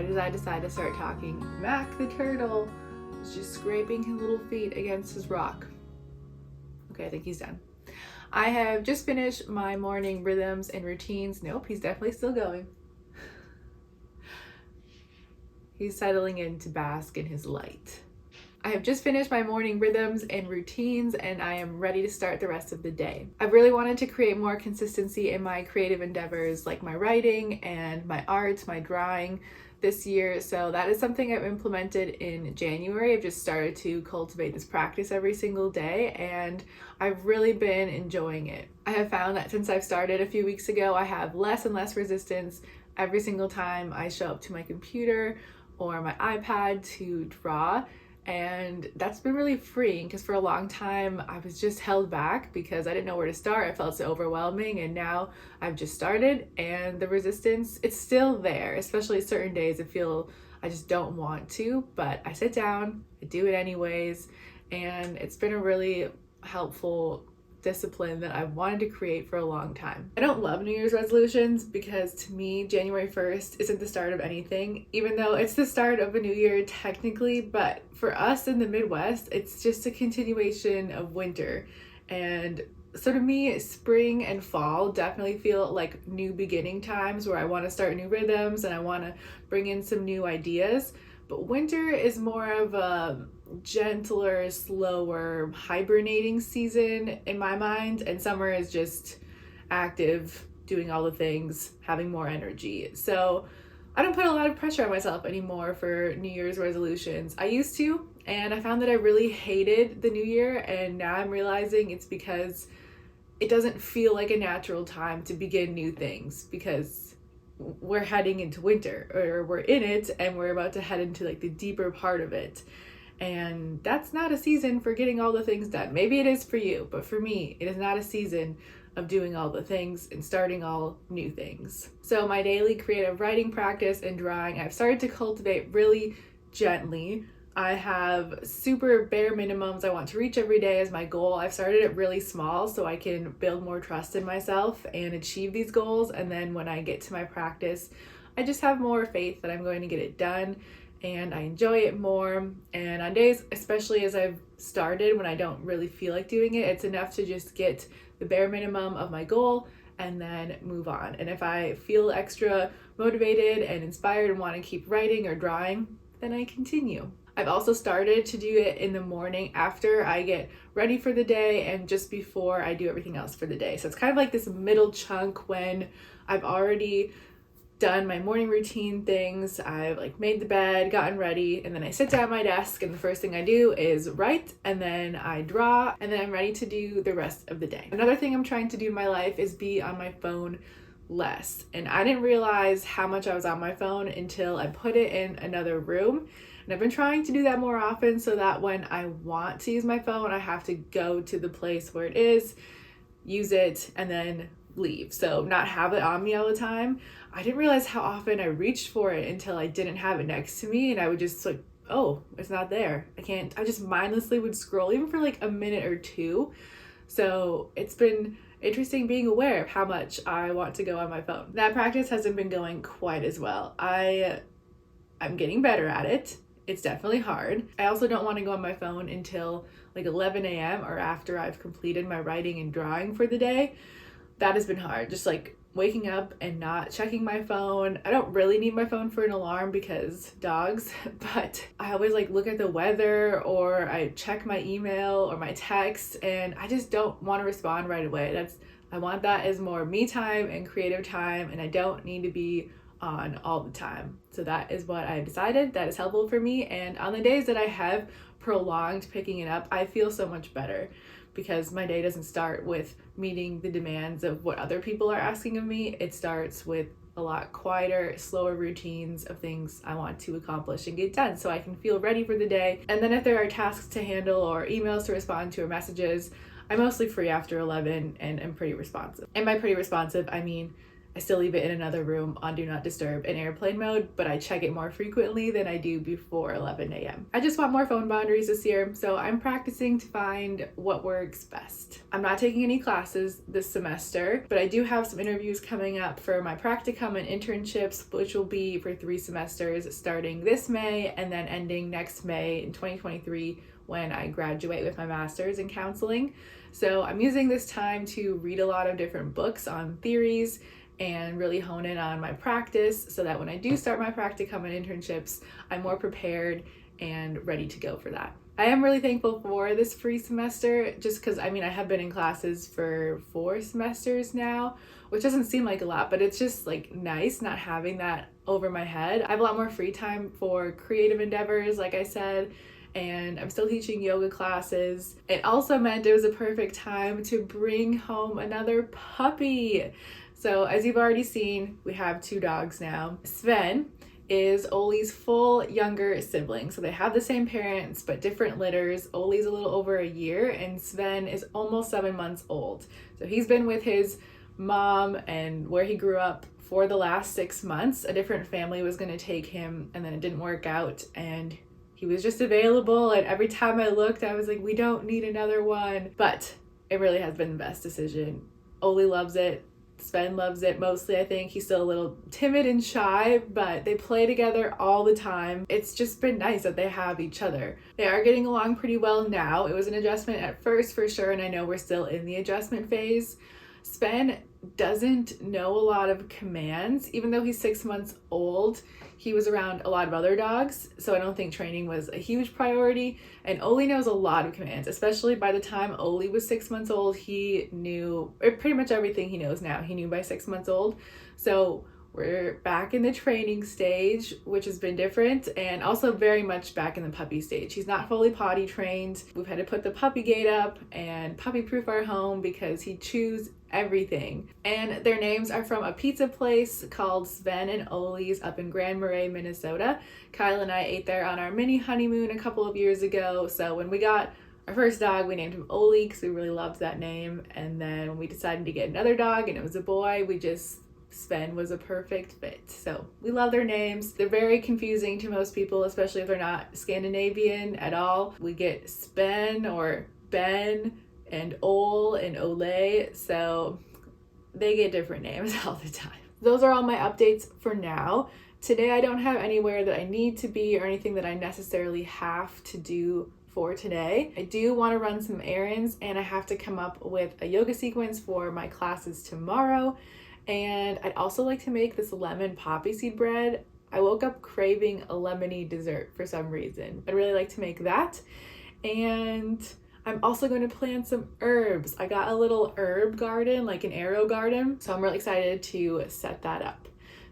right as I decide to start talking, Mack the turtle is just scraping his little feet against his rock. Okay, I think he's done. I have just finished my morning rhythms and routines. Nope, he's definitely still going. He's settling in to bask in his light. I have just finished my morning rhythms and routines, and I am ready to start the rest of the day. I've really wanted to create more consistency in my creative endeavors like my writing and my art, my drawing this year. So that is something I've implemented in January. I've just started to cultivate this practice every single day, and I've really been enjoying it. I have found that since I've started a few weeks ago, I have less and less resistance every single time I show up to my computer or my iPad to draw. And that's been really freeing because for a long time I was just held back because I didn't know where to start. I felt so overwhelming, and now I've just started, and the resistance, it's still there, especially certain days I just don't want to, but I sit down, I do it anyways, and it's been a really helpful discipline that I've wanted to create for a long time. I don't love New Year's resolutions because to me, January 1st isn't the start of anything, even though it's the start of a new year technically, but for us in the Midwest, it's just a continuation of winter. And so to me, spring and fall definitely feel like new beginning times where I want to start new rhythms and I want to bring in some new ideas. But winter is more of a gentler, slower, hibernating season in my mind, and summer is just active, doing all the things, having more energy. So I don't put a lot of pressure on myself anymore for New Year's resolutions. I used to, and I found that I really hated the new year, and now I'm realizing it's because it doesn't feel like a natural time to begin new things because we're heading into winter, or we're in it and we're about to head into like the deeper part of it. And that's not a season for getting all the things done. Maybe it is for you, but for me, it is not a season of doing all the things and starting all new things. So my daily creative writing practice and drawing, I've started to cultivate really gently. I have super bare minimums I want to reach every day as my goal. I've started it really small so I can build more trust in myself and achieve these goals. And then when I get to my practice, I just have more faith that I'm going to get it done, and I enjoy it more. And on days, especially as I've started, when I don't really feel like doing it, it's enough to just get the bare minimum of my goal and then move on. And if I feel extra motivated and inspired and want to keep writing or drawing, then I continue. I've also started to do it in the morning after I get ready for the day and just before I do everything else for the day. So it's kind of like this middle chunk when I've already done my morning routine things, I've like made the bed, gotten ready, and then I sit down at my desk and the first thing I do is write, and then I draw, and then I'm ready to do the rest of the day. Another thing I'm trying to do in my life is be on my phone less. And I didn't realize how much I was on my phone until I put it in another room. And I've been trying to do that more often so that when I want to use my phone, I have to go to the place where it is, use it, and then leave. So not have it on me all the time. I didn't realize how often I reached for it until I didn't have it next to me, and I would just like, oh, it's not there. I just mindlessly would scroll even for like a minute or two. So it's been interesting being aware of how much I want to go on my phone. That practice hasn't been going quite as well. I'm getting better at it. It's definitely hard. I also don't want to go on my phone until like 11 a.m. or after I've completed my writing and drawing for the day. That has been hard. Just like waking up and not checking my phone. I don't really need my phone for an alarm because dogs, but I always like look at the weather or I check my email or my text, and I just don't want to respond right away. I want that as more me time and creative time, and I don't need to be on all the time. So that is what I've decided that is helpful for me. And on the days that I have prolonged picking it up, I feel so much better because my day doesn't start with meeting the demands of what other people are asking of me. It starts with a lot quieter, slower routines of things I want to accomplish and get done so I can feel ready for the day. And then if there are tasks to handle or emails to respond to or messages, I'm mostly free after 11 and I'm pretty responsive. And by pretty responsive, I mean I still leave it in another room on do not disturb in airplane mode, but I check it more frequently than I do before 11 a.m. I just want more phone boundaries this year, so I'm practicing to find what works best. I'm not taking any classes this semester, but I do have some interviews coming up for my practicum and internships, which will be for 3 semesters starting this May and then ending next May in 2023 when I graduate with my master's in counseling. So I'm using this time to read a lot of different books on theories and really hone in on my practice so that when I do start my practicum and internships, I'm more prepared and ready to go for that. I am really thankful for this free semester just because I have been in classes for 4 semesters now, which doesn't seem like a lot, but it's just like nice not having that over my head. I have a lot more free time for creative endeavors, like I said, and I'm still teaching yoga classes. It also meant it was a perfect time to bring home another puppy. So as you've already seen, we have 2 dogs now. Sven is Oli's full younger sibling. So they have the same parents, but different litters. Oli's a little over a year and Sven is almost 7 months old. So he's been with his mom and where he grew up for the last 6 months. A different family was going to take him and then it didn't work out and he was just available. And every time I looked, I was like, we don't need another one. But it really has been the best decision. Oli loves it. Sven loves it mostly, I think. He's still a little timid and shy, but they play together all the time. It's just been nice that they have each other. They are getting along pretty well now. It was an adjustment at first for sure, and I know we're still in the adjustment phase. Sven doesn't know a lot of commands. Even though he's 6 months old, he was around a lot of other dogs, so I don't think training was a huge priority. And Oli knows a lot of commands, especially by the time Oli was 6 months old. He knew pretty much everything he knows now. He knew by 6 months old. So we're back in the training stage, which has been different, and also very much back in the puppy stage. He's not fully potty trained. We've had to put the puppy gate up and puppy proof our home because he chews everything. And their names are from a pizza place called Sven and Oli's up in Grand Marais, Minnesota. Kyle and I ate there on our mini honeymoon a couple of years ago. So when we got our first dog, we named him Oli because we really loved that name. And then when we decided to get another dog and it was a boy, Sven was a perfect fit. So we love their names. They're very confusing to most people, especially if they're not Scandinavian at all. We get Sven or Ben and Ol and Ole, so they get different names all the time. Those are all my updates for now. Today I don't have anywhere that I need to be or anything that I necessarily have to do for today. I do want to run some errands and I have to come up with a yoga sequence for my classes tomorrow. And I'd also like to make this lemon poppy seed bread. I woke up craving a lemony dessert for some reason. I'd really like to make that. And I'm also going to plant some herbs. I got a little herb garden, like an arrow garden. So I'm really excited to set that up.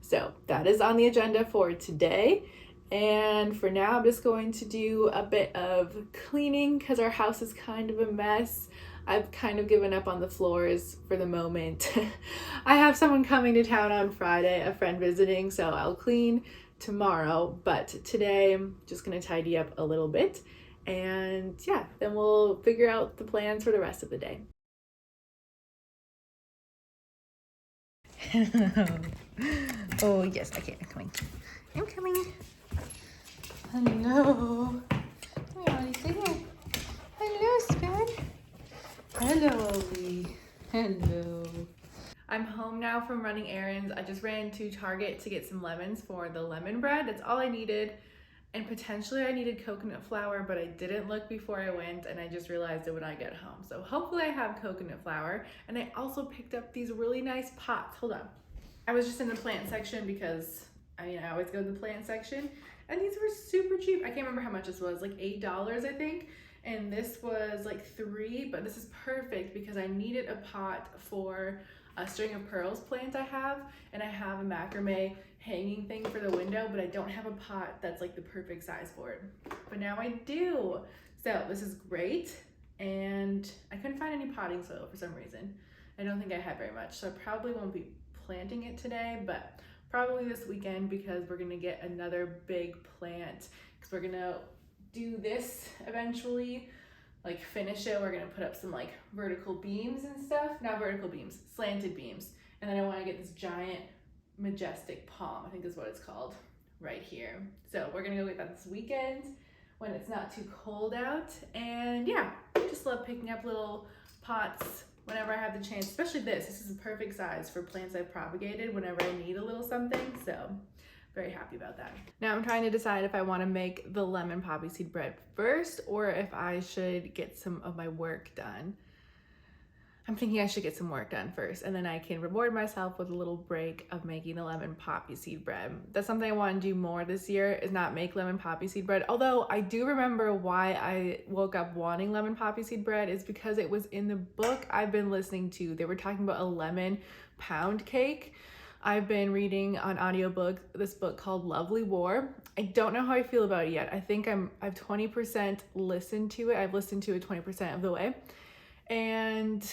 So that is on the agenda for today. And for now, I'm just going to do a bit of cleaning because our house is kind of a mess. I've kind of given up on the floors for the moment. I have someone coming to town on Friday, a friend visiting, so I'll clean tomorrow. But today, I'm just going to tidy up a little bit. And yeah, then we'll figure out the plans for the rest of the day. Oh, yes, okay, I'm coming. I'm coming. Hello. Come here, Ollie, sit here. Hello, Sven. Hello, Ollie. Hello. I'm home now from running errands. I just ran to Target to get some lemons for the lemon bread. That's all I needed. And potentially I needed coconut flour, but I didn't look before I went and I just realized it when I get home. So hopefully I have coconut flour. And I also picked up these really nice pots. Hold on. I was just in the plant section because I always go to the plant section. And these were super cheap. I can't remember how much this was, like $8 I think. And this was like $3, but this is perfect because I needed a pot for a string of pearls plant I have, and I have a macrame hanging thing for the window, but I don't have a pot that's like the perfect size for it. But now I do. So this is great, and I couldn't find any potting soil for some reason. I don't think I had very much, so I probably won't be planting it today, but probably this weekend because we're gonna get another big plant because we're gonna do this eventually, like finish it. We're gonna put up some like vertical beams and stuff. Not vertical beams, slanted beams. And then I want to get this giant majestic palm, I think is what it's called, right here. So we're gonna go get that this weekend when it's not too cold out. And yeah, just love picking up little pots whenever I have the chance, especially this. This is a perfect size for plants I've propagated whenever I need a little something. So very happy about that. Now I'm trying to decide if I want to make the lemon poppy seed bread first or if I should get some of my work done. I'm thinking I should get some work done first, and then I can reward myself with a little break of making the lemon poppy seed bread. That's something I want to do more this year, is not make lemon poppy seed bread. Although I do remember why I woke up wanting lemon poppy seed bread is because it was in the book I've been listening to. They were talking about a lemon pound cake. I've been reading on audiobook this book called Lovely War. I don't know how I feel about it yet. I think I've 20% listened to it. I've listened to it 20% of the way. And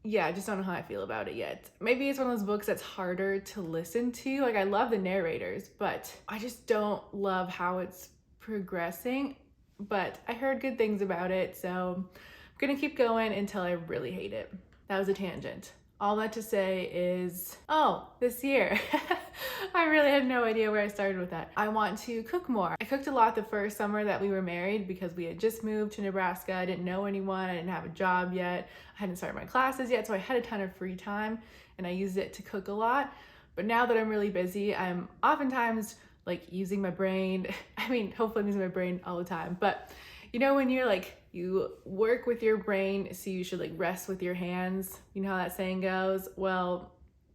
yeah, I just don't know how I feel about it yet. Maybe it's one of those books that's harder to listen to. Like, I love the narrators, but I just don't love how it's progressing. But I heard good things about it, so I'm gonna keep going until I really hate it. That was a tangent. All that to say is, oh, this year. I really had no idea where I started with that. I want to cook more. I cooked a lot the first summer that we were married because we had just moved to Nebraska. I didn't know anyone. I didn't have a job yet. I hadn't started my classes yet, so I had a ton of free time and I used it to cook a lot. But now that I'm really busy, I'm oftentimes like using my brain. I mean, hopefully I'm using my brain all the time, but you know, when you're like, you work with your brain, so you should like rest with your hands. You know how that saying goes? Well,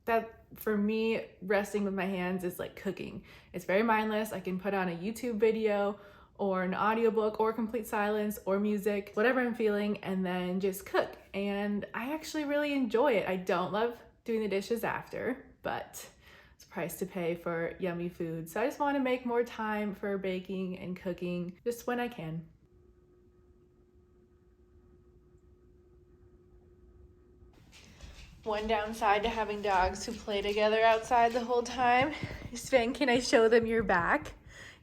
that for me, resting with my hands is like cooking. It's very mindless. I can put on a YouTube video or an audiobook or complete silence or music, whatever I'm feeling, and then just cook. And I actually really enjoy it. I don't love doing the dishes after, but it's a price to pay for yummy food. So I just want to make more time for baking and cooking just when I can. One downside to having dogs who play together outside the whole time. Sven, can I show them your back?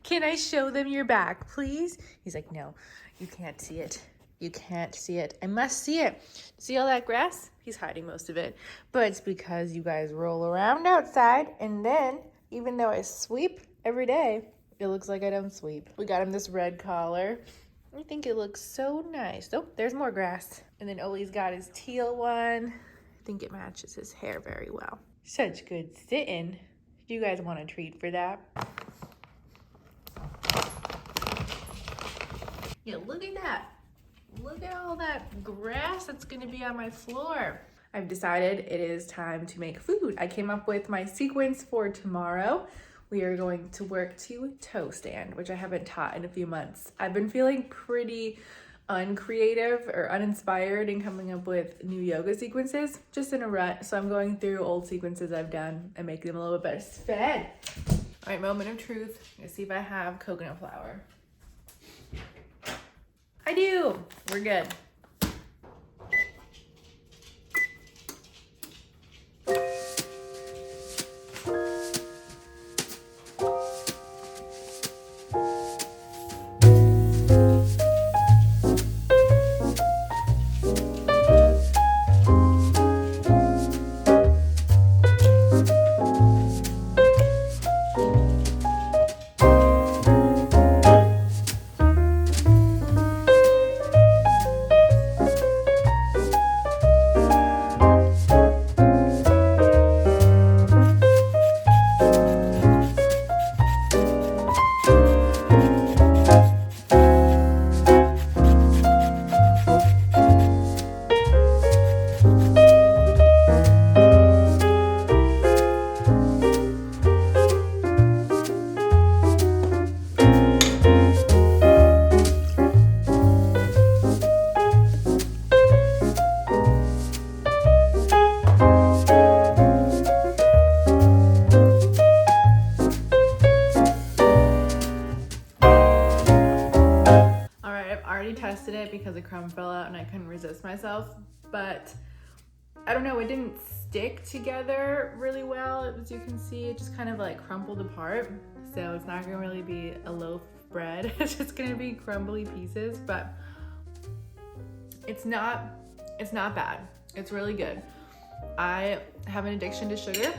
Can I show them your back, please? He's like, no, you can't see it. You can't see it. I must see it. See all that grass? He's hiding most of it. But it's because you guys roll around outside, and then, even though I sweep every day, it looks like I don't sweep. We got him this red collar. I think it looks so nice. Oh, there's more grass. And then Oli's got his teal one. I think it matches his hair very well. Such good sitting. Do you guys want a treat for that? Yeah, look at that. Look at all that grass that's gonna be on my floor. I've decided it is time to make food. I came up with my sequence for tomorrow. We are going to work to toe stand, which I haven't taught in a few months. I've been feeling pretty uncreative or uninspired in coming up with new yoga sequences, just in a rut. So I'm going through old sequences I've done and making them a little bit better. Sven! All right, moment of truth. Let's see if I have coconut flour. I do. We're good. Tested it because a crumb fell out and I couldn't resist myself, but I don't know, it didn't stick together really well. As you can see, it just kind of like crumpled apart, so it's not gonna really be a loaf of bread. It's just gonna be crumbly pieces, but it's not bad. It's really good. I have an addiction to sugar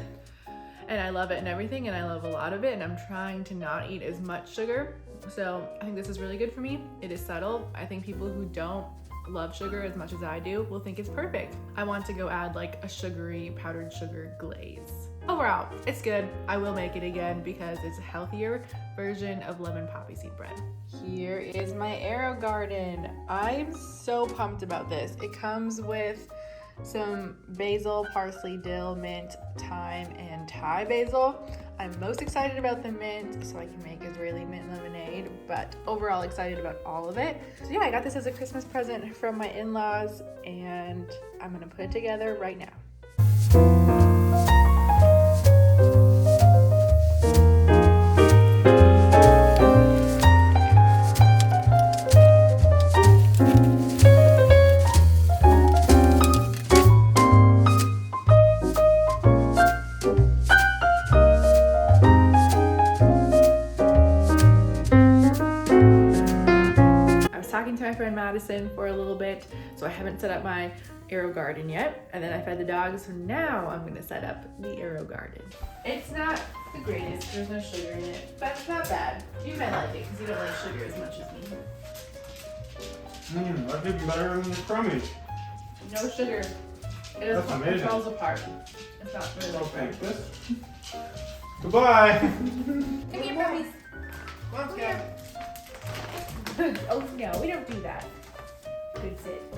and I love it and everything, and I love a lot of it, and I'm trying to not eat as much sugar. So I think this is really good for me. It is subtle. I think people who don't love sugar as much as I do will think it's perfect. I want to go add like a sugary powdered sugar glaze. Overall, it's good. I will make it again because it's a healthier version of lemon poppy seed bread. Here is my Arrow Garden. I'm so pumped about this. It comes with some basil, parsley, dill, mint, thyme, and Thai basil. I'm most excited about the mint so I can make Israeli mint lemonade, but overall excited about all of it. So yeah, I got this as a Christmas present from my in-laws, and I'm gonna put it together right now. Talking to my friend Madison for a little bit, so I haven't set up my Arrow Garden yet, and then I fed the dogs, so now I'm gonna set up the Arrow Garden. It's not the greatest, there's no sugar in it, but it's not bad. You might like it because you don't like sugar as much as me. That's even better than the crummies. No sugar. It falls apart. It's not really like this. Goodbye. Come here, puppies. Come on, Come here. Oh no, we don't do that. Good sit.